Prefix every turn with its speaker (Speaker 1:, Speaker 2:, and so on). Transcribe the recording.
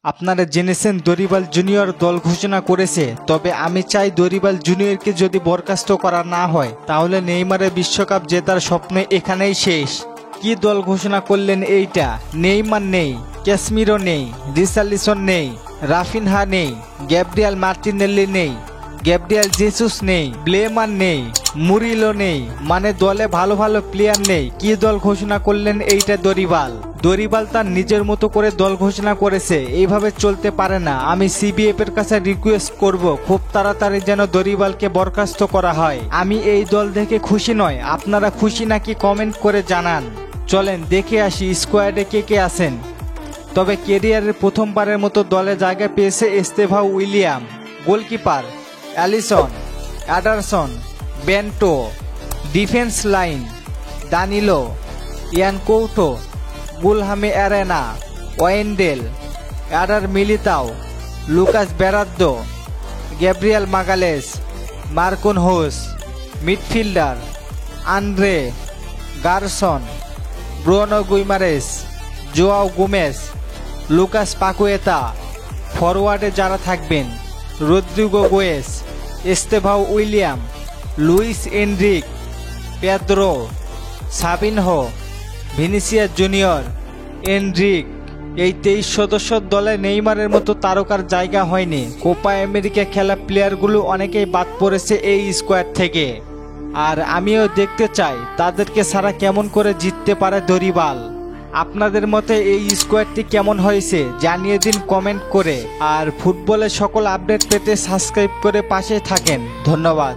Speaker 1: আপনারা জেনেছেন Dorival junior দল ঘোষণা করেছে, তবে আমি চাই দরিবাল জুনিয়রকে যদি বরখাস্ত করা না হয় তাহলে নেইমারের বিশ্বকাপ জেতার স্বপ্ন এখানেই শেষ। কি দল ঘোষণা করলেন এইটা? নেইমার নেই, ক্যাসমিরো নেই, রিচার্লিসন নেই, রাফিনহা নেই, গ্যাব্রিয়েল মার্টিনেল্লি নেই, গ্যাব্রিয়েল জেসুস নেই, ব্লেমান নেই, মুরিলো নেই, মানে দলে ভালো ভালো প্লেয়ার নেই। কি দল ঘোষণা করলেন এইটা দরিবাল তার নিজের মতো করে দল ঘোষণা করেছে, এইভাবে চলতে পারে না। আমি সিবিএফ এর কাছে রিকোয়েস্ট করব খুব তাড়াতাড়ি যেন দরিবালকে বরখাস্ত করা হয়। আমি এই দল দেখে খুশি নয়। আপনারা খুশি নাকি কমেন্ট করে জানান। চলেন দেখে আসি স্কোয়াডে কে কে আছেন। তবে ক্যারিয়ারের প্রথমবারের মতো দলে জায়গা পেয়েছে Estevao Willian. Goalkeeper Alisson, Ederson, Bento. Defence line Danilo, Yan Couto, Guilherme Arana, Wendell, Eder Militao, Lucas Beraldo, Gabriel Magalhaes, Marquinhos. Midfielder Andre, Gerson, Bruno Guimaraes, Joao Gomes, Lucas Paqueta. ফরওয়ার্ডে যারা থাকবেন Rodrygo Goes, Estevao Willian, Luiz Henrique, Pedro, Savinho, Vinicius Junior, Henrique. এই 23 সদস্যের দলে নেইমারের মতো তারকার জায়গা হয়নি। কোপা আমেরিকা খেলা প্লেয়ারগুলো অনেকেই বাদ পড়েছে এই স্কোয়াড থেকে, আর আমিও দেখতে চাই তাদেরকে ছাড়া কেমন করে জিততে পারে দরিবাল। আপনাদের মতে এই স্কোয়াডটি কেমন হয়েছে জানিয়ে দিন কমেন্ট করে। আর ফুটবলের সকল আপডেট পেতে সাবস্ক্রাইব করে পাশে থাকেন। ধন্যবাদ।